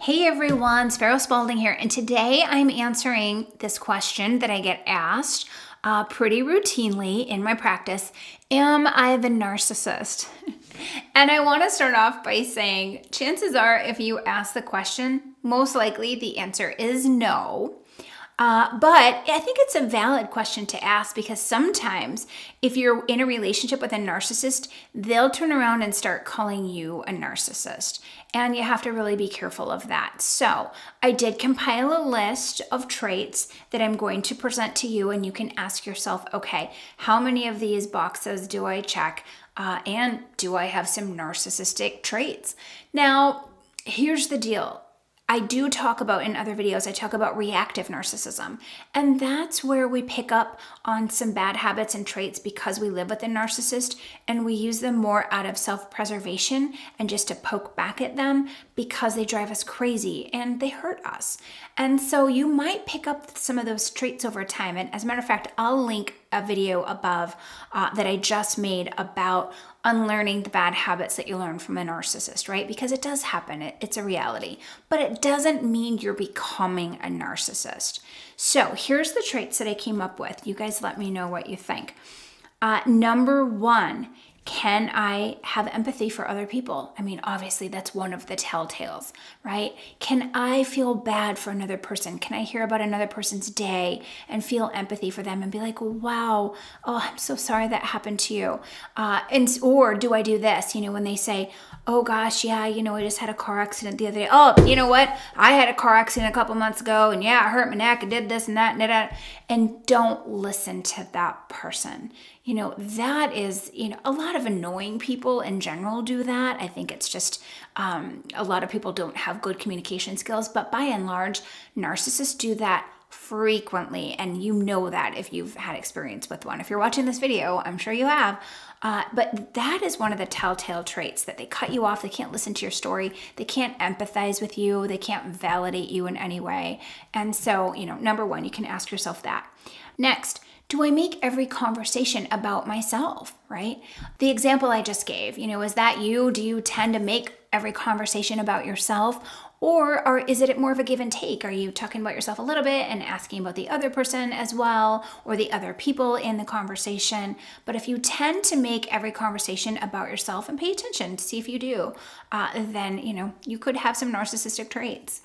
Hey everyone, Sparrow Spalding here, and today I'm answering this question that I get asked pretty routinely in my practice. Am I the narcissist? And I want to start off by saying, chances are if you ask the question, most likely the answer is no. But I think it's a valid question to ask because sometimes if you're in a relationship with a narcissist, they'll turn around and start calling you a narcissist. And you have to really be careful of that. So I did compile a list of traits that I'm going to present to you, and you can ask yourself, okay, how many of these boxes do I check? And do I have some narcissistic traits? Now, here's the deal. I do talk about in other videos, I talk about reactive narcissism. And that's where we pick up on some bad habits and traits because we live with a narcissist and we use them more out of self-preservation and just to poke back at them because they drive us crazy and they hurt us. And so you might pick up some of those traits over time. And as a matter of fact, I'll link a video above that I just made about unlearning the bad habits that you learn from a narcissist, right? Because it does happen, it's a reality, but it doesn't mean you're becoming a narcissist. So here's the traits that I came up with. You guys let me know what you think. Number one, can I have empathy for other people? I mean, obviously that's one of the telltales, right? Can I feel bad for another person? Can I hear about another person's day and feel empathy for them and be like, wow, oh, I'm so sorry that happened to you. Or do I do this? When they say, oh gosh, yeah, I just had a car accident the other day. Oh, you know what? I had a car accident a couple months ago and yeah, I hurt my neck and did this and that and that. And don't listen to that person. That is, a lot of annoying people in general do that. I think it's just a lot of people don't have good communication skills, but by and large, narcissists do that frequently. And you know that if you've had experience with one. If you're watching this video, I'm sure you have. But that is one of the telltale traits that they cut you off. They can't listen to your story. They can't empathize with you. They can't validate you in any way. And so, number one, you can ask yourself that. Next, do I make every conversation about myself, right? The example I just gave, is that you? Do you tend to make every conversation about yourself? Or is it more of a give and take? Are you talking about yourself a little bit and asking about the other person as well, or the other people in the conversation? But if you tend to make every conversation about yourself, and pay attention to see if you do, then, you could have some narcissistic traits.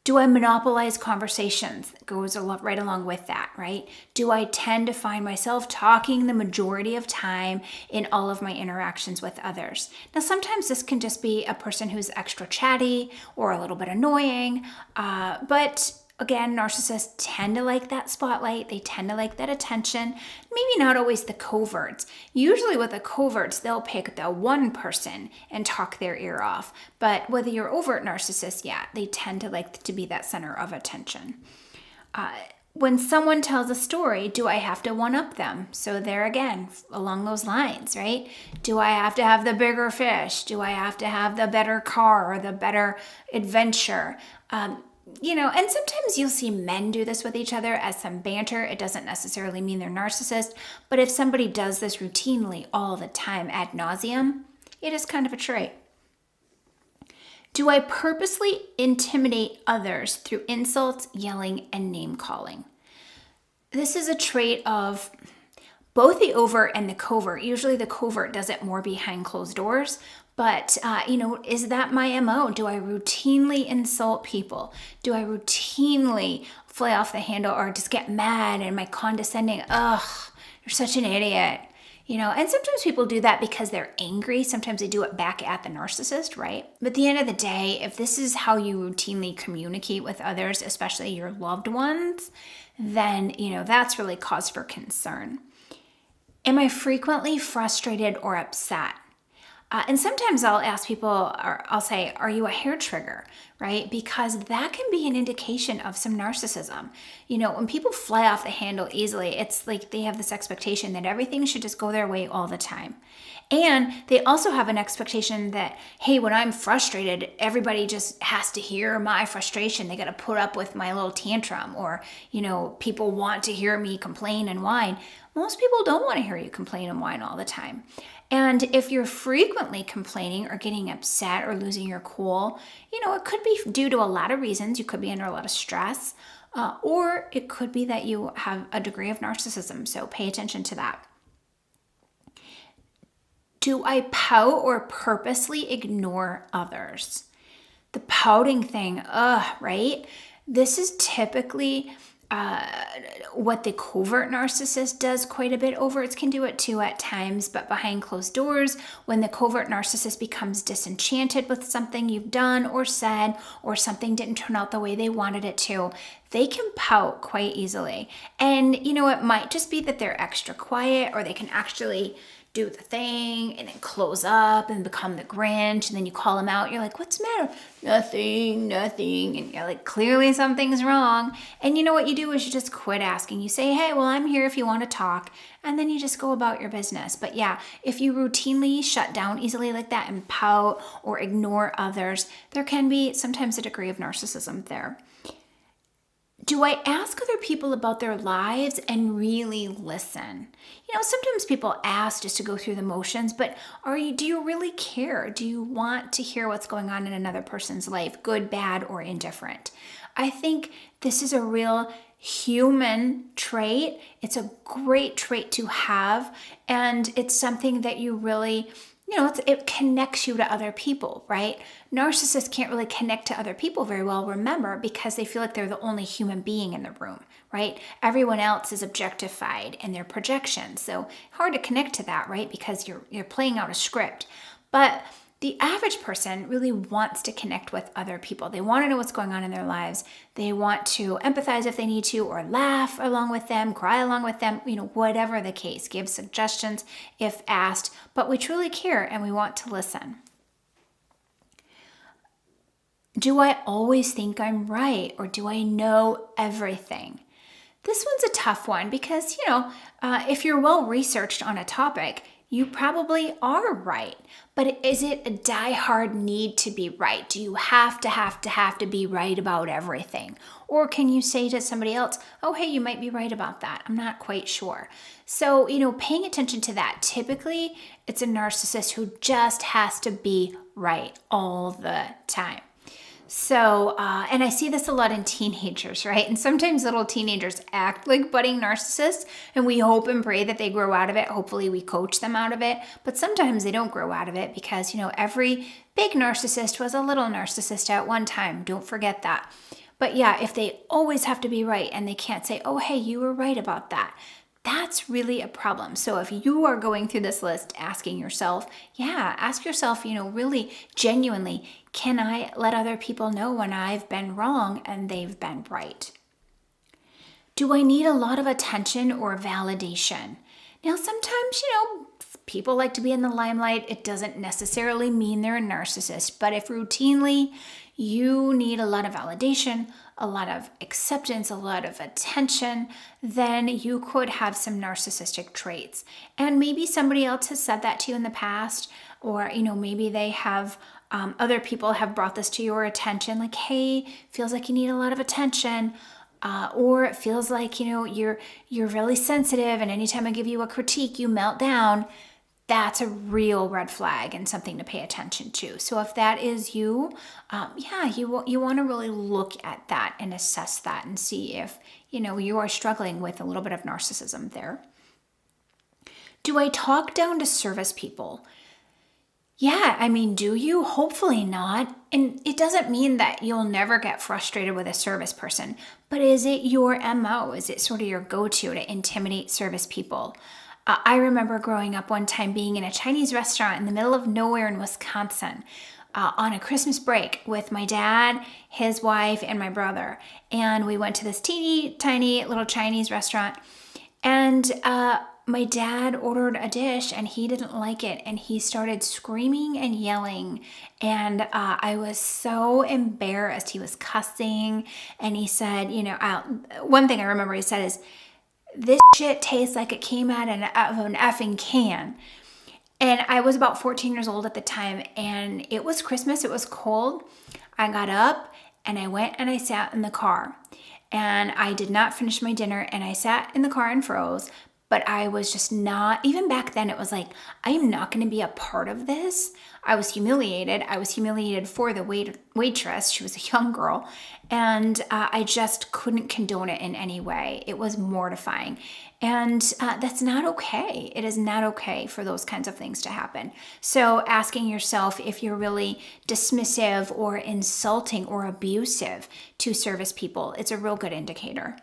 Do I monopolize conversations? That goes right along with that, right? Do I tend to find myself talking the majority of time in all of my interactions with others? Now, sometimes this can just be a person who's extra chatty or a little bit annoying, but again, narcissists tend to like that spotlight. They tend to like that attention. Maybe not always the coverts. Usually with the coverts, they'll pick the one person and talk their ear off. But whether you're overt narcissists, yeah, they tend to like to be that center of attention. When someone tells a story, do I have to one-up them? So there again, along those lines, right? Do I have to have the bigger fish? Do I have to have the better car or the better adventure? And sometimes you'll see men do this with each other as some banter. It doesn't necessarily mean they're narcissists, but if somebody does this routinely all the time ad nauseum, it is kind of a trait. Do I purposely intimidate others through insults, yelling, and name calling? This is a trait of both the overt and the covert. Usually the covert does it more behind closed doors. But, is that my MO? Do I routinely insult people? Do I routinely fly off the handle or just get mad and my condescending, ugh, you're such an idiot. And sometimes people do that because they're angry. Sometimes they do it back at the narcissist, right? But at the end of the day, if this is how you routinely communicate with others, especially your loved ones, then, that's really cause for concern. Am I frequently frustrated or upset? And sometimes I'll ask people, or I'll say, are you a hair trigger, right? Because that can be an indication of some narcissism. When people fly off the handle easily, it's like they have this expectation that everything should just go their way all the time. And they also have an expectation that, hey, when I'm frustrated, everybody just has to hear my frustration. They got to put up with my little tantrum, or, people want to hear me complain and whine. Most people don't want to hear you complain and whine all the time. And if you're frequently complaining or getting upset or losing your cool, it could be due to a lot of reasons. You could be under a lot of stress, or it could be that you have a degree of narcissism. So pay attention to that. Do I pout or purposely ignore others? The pouting thing, right? This is typically what the covert narcissist does quite a bit. Overts can do it too at times, but behind closed doors, when the covert narcissist becomes disenchanted with something you've done or said, or something didn't turn out the way they wanted it to, they can pout quite easily. And it might just be that they're extra quiet, or they can actually do the thing and then close up and become the Grinch, and then you call them out. You're like, what's the matter? Nothing. And you're like, clearly something's wrong. And what you do is you just quit asking. You say, hey, well, I'm here if you want to talk. And then you just go about your business. But yeah, if you routinely shut down easily like that and pout or ignore others, there can be sometimes a degree of narcissism there. Do I ask other people about their lives and really listen? Sometimes people ask just to go through the motions, but do you really care? Do you want to hear what's going on in another person's life, good, bad, or indifferent? I think this is a real human trait. It's a great trait to have, and it's something that you really it connects you to other people, right? Narcissists can't really connect to other people very well, remember, because they feel like they're the only human being in the room, right? Everyone else is objectified in their projections. So hard to connect to that, right? Because you're playing out a script. But the average person really wants to connect with other people. They want to know what's going on in their lives. They want to empathize if they need to, or laugh along with them, cry along with them, whatever the case. Give suggestions if asked, but we truly care and we want to listen. Do I always think I'm right, or do I know everything? This one's a tough one because, if you're well researched on a topic, you probably are right. But is it a die-hard need to be right? Do you have to be right about everything? Or can you say to somebody else, oh, hey, you might be right about that. I'm not quite sure. So, paying attention to that. Typically, it's a narcissist who just has to be right all the time. So, and I see this a lot in teenagers, right? And sometimes little teenagers act like budding narcissists, and we hope and pray that they grow out of it. Hopefully we coach them out of it, but sometimes they don't grow out of it because, every big narcissist was a little narcissist at one time. Don't forget that. But yeah, if they always have to be right and they can't say, oh, hey, you were right about that, that's really a problem. So if you are going through this list asking yourself, ask yourself, really genuinely, can I let other people know when I've been wrong and they've been right? Do I need a lot of attention or validation? Now, sometimes, people like to be in the limelight. It doesn't necessarily mean they're a narcissist, but if routinely you need a lot of validation, a lot of acceptance, a lot of attention, then you could have some narcissistic traits. And maybe somebody else has said that to you in the past, or, maybe they have, other people have brought this to your attention, like, hey, feels like you need a lot of attention. Or it feels like, you're really sensitive, and anytime I give you a critique, you melt down. That's a real red flag and something to pay attention to. So if that is you, you want to really look at that and assess that and see if, you are struggling with a little bit of narcissism there. Do I talk down to service people? Yeah, do you? Hopefully not. And it doesn't mean that you'll never get frustrated with a service person, but is it your MO? Is it sort of your go-to to intimidate service people? I remember growing up one time being in a Chinese restaurant in the middle of nowhere in Wisconsin on a Christmas break with my dad, his wife, and my brother. And we went to this teeny tiny little Chinese restaurant, and my dad ordered a dish and he didn't like it, and he started screaming and yelling, and I was so embarrassed. He was cussing, and he said, one thing I remember he said is, "This shit tastes like it came out of an effing can." And I was about 14 years old at the time, and it was Christmas, it was cold. I got up and I went and I sat in the car, and I did not finish my dinner, and I sat in the car and froze. but I was just not, even back then, it was like, I am not going to be a part of this. I was humiliated. I was humiliated for the waitress. She was a young girl. And I just couldn't condone it in any way. It was mortifying. And that's not okay. It is not okay for those kinds of things to happen. So asking yourself if you're really dismissive or insulting or abusive to service people, it's a real good indicator.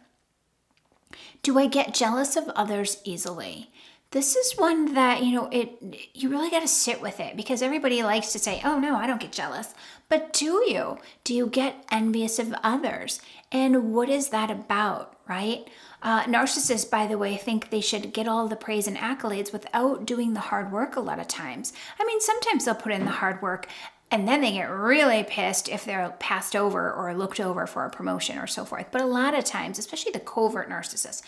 Do I get jealous of others easily? This is one that, you really got to sit with it, because everybody likes to say, oh no, I don't get jealous. But do you? Do you get envious of others? And what is that about, right? Narcissists, by the way, think they should get all the praise and accolades without doing the hard work a lot of times. I mean, sometimes they'll put in the hard work, and then they get really pissed if they're passed over or looked over for a promotion or so forth. But a lot of times, especially the covert narcissist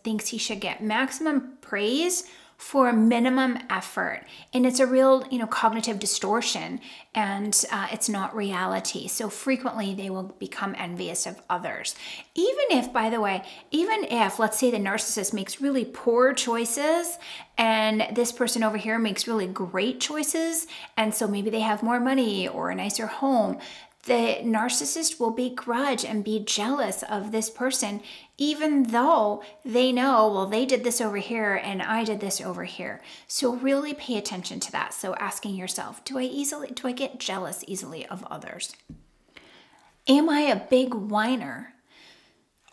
thinks he should get maximum praise for minimum effort. And it's a real, cognitive distortion, and it's not reality. So frequently they will become envious of others. Even if, by the way, let's say the narcissist makes really poor choices and this person over here makes really great choices, and so maybe they have more money or a nicer home, the narcissist will begrudge and be jealous of this person, even though they know, well, they did this over here and I did this over here. So really pay attention to that. So asking yourself, do I get jealous easily of others? Am I a big whiner?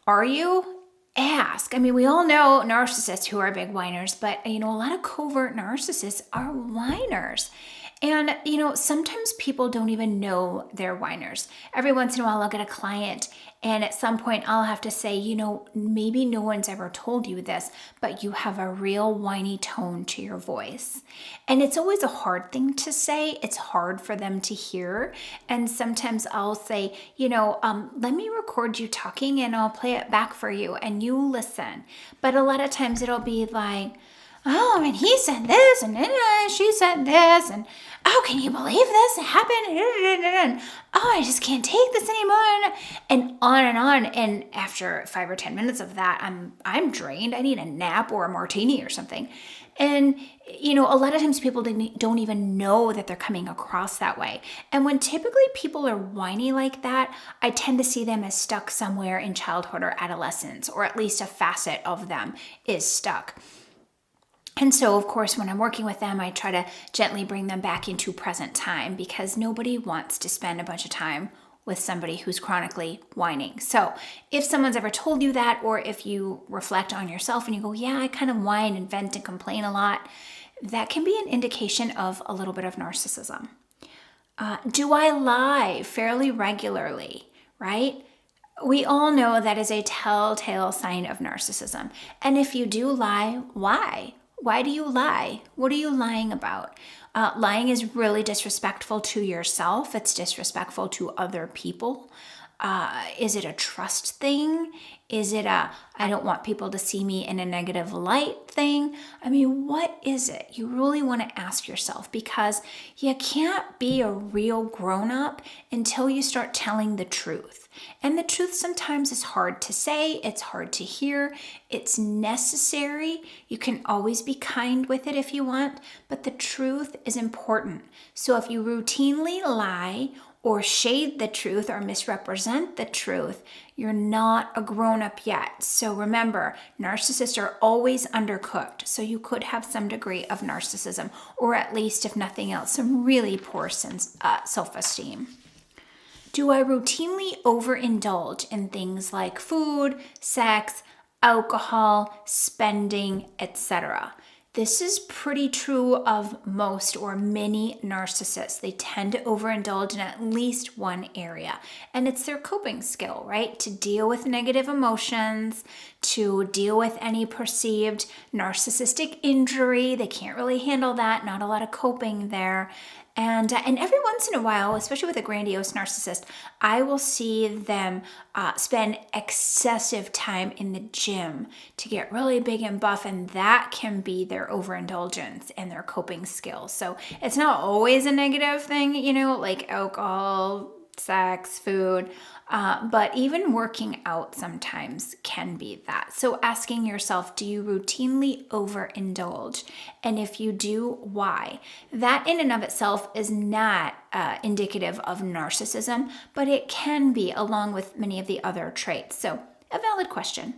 Are you? Ask. I mean, we all know narcissists who are big whiners, but a lot of covert narcissists are whiners. And, sometimes people don't even know they're whiners. Every once in a while, I'll get a client, and at some point I'll have to say, maybe no one's ever told you this, but you have a real whiny tone to your voice. And it's always a hard thing to say. It's hard for them to hear. And sometimes I'll say, let me record you talking and I'll play it back for you and you listen. But a lot of times it'll be like, oh, and he said this, and she said this, and oh, can you believe this happened? Oh, I just can't take this anymore, and on and on. And after 5 or 10 minutes of that, I'm drained. I need a nap or a martini or something. And a lot of times people don't even know that they're coming across that way. And when typically people are whiny like that, I tend to see them as stuck somewhere in childhood or adolescence, or at least a facet of them is stuck. And so, of course, when I'm working with them, I try to gently bring them back into present time, because nobody wants to spend a bunch of time with somebody who's chronically whining. So if someone's ever told you that, or if you reflect on yourself and you go, yeah, I kind of whine and vent and complain a lot, that can be an indication of a little bit of narcissism. Do I lie fairly regularly, right? We all know that is a telltale sign of narcissism. And if you do lie, why? Why do you lie? What are you lying about? Lying is really disrespectful to yourself. It's disrespectful to other people. Is it a trust thing? Is it I don't want people to see me in a negative light thing? I mean, what is it? You really want to ask yourself, because you can't be a real grown-up until you start telling the truth. And the truth sometimes is hard to say, it's hard to hear, it's necessary. You can always be kind with it if you want, but the truth is important. So if you routinely lie or shade the truth or misrepresent the truth, you're not a grown-up yet. So remember, narcissists are always undercooked. So you could have some degree of narcissism, or at least, if nothing else, some really poor self-esteem. Do I routinely overindulge in things like food, sex, alcohol, spending, etc.? This is pretty true of most or many narcissists. They tend to overindulge in at least one area, and it's their coping skill, right? To deal with negative emotions, to deal with any perceived narcissistic injury. They can't really handle that, not a lot of coping there. And every once in a while, especially with a grandiose narcissist, I will see them spend excessive time in the gym to get really big and buff, and that can be their overindulgence and their coping skills. So it's not always a negative thing, like alcohol, sex, food, but even working out sometimes can be that. So asking yourself, do you routinely overindulge? And if you do, why? That in and of itself is not indicative of narcissism, but it can be along with many of the other traits. So a valid question.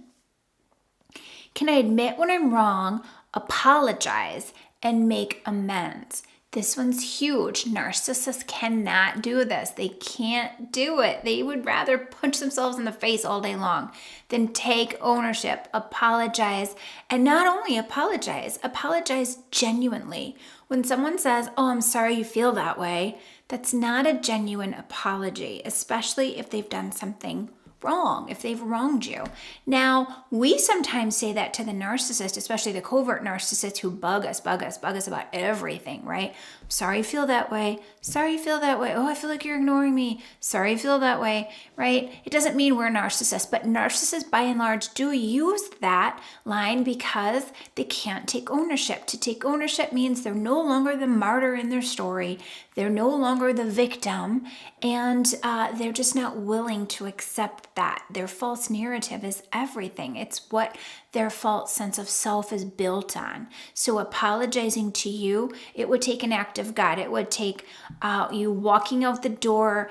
Can I admit when I'm wrong, apologize, and make amends? This one's huge. Narcissists cannot do this. They can't do it. They would rather punch themselves in the face all day long than take ownership, apologize, and not only apologize genuinely. When someone says, oh, I'm sorry you feel that way, that's not a genuine apology, especially if they've done something wrong, if they've wronged you. Now, we sometimes say that to the narcissist, especially the covert narcissists who bug us about everything, right? Sorry you feel that way. Sorry you feel that way. Oh, I feel like you're ignoring me. Sorry you feel that way, right? It doesn't mean we're narcissists, but narcissists by and large do use that line because they can't take ownership. To take ownership means they're no longer the martyr in their story. They're no longer the victim, and they're just not willing to accept that. Their false narrative is everything. It's what their false sense of self is built on. So apologizing to you, it would take an act of God. It would take you walking out the door,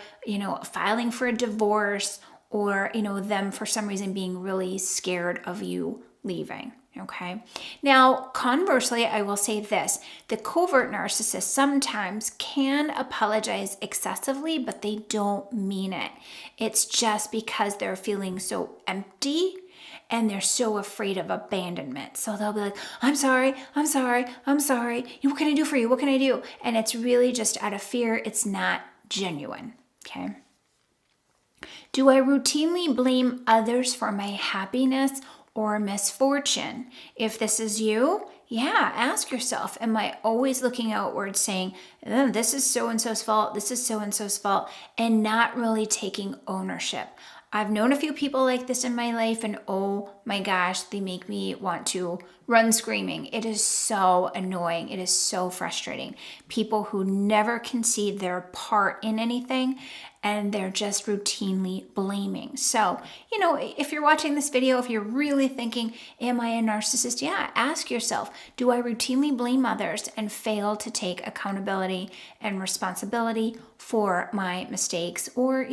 filing for a divorce, or, them for some reason being really scared of you leaving. Okay. Now, conversely, I will say this. The covert narcissist sometimes can apologize excessively, but they don't mean it. It's just because they're feeling so empty and they're so afraid of abandonment. So they'll be like, I'm sorry. What can I do for you? What can I do? And it's really just out of fear. It's not genuine. Okay. Do I routinely blame others for my happiness or misfortune? If this is you, ask yourself, am I always looking outward saying, this is so-and-so's fault, this is so-and-so's fault, and not really taking ownership? I've known a few people like this in my life, and oh my gosh, they make me want to run screaming. It is so annoying. It is so frustrating. People who never concede their part in anything, and they're just routinely blaming. So, if you're watching this video, if you're really thinking, am I a narcissist? Ask yourself, do I routinely blame others and fail to take accountability and responsibility for my mistakes or,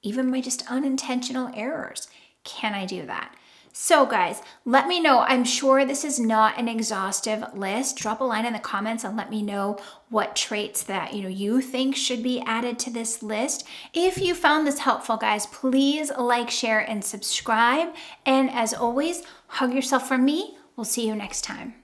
even my just unintentional errors? Can I do that? So guys, let me know. I'm sure this is not an exhaustive list. Drop a line in the comments and let me know what traits that you think should be added to this list. If you found this helpful, guys, please like, share, and subscribe. And as always, hug yourself from me. We'll see you next time.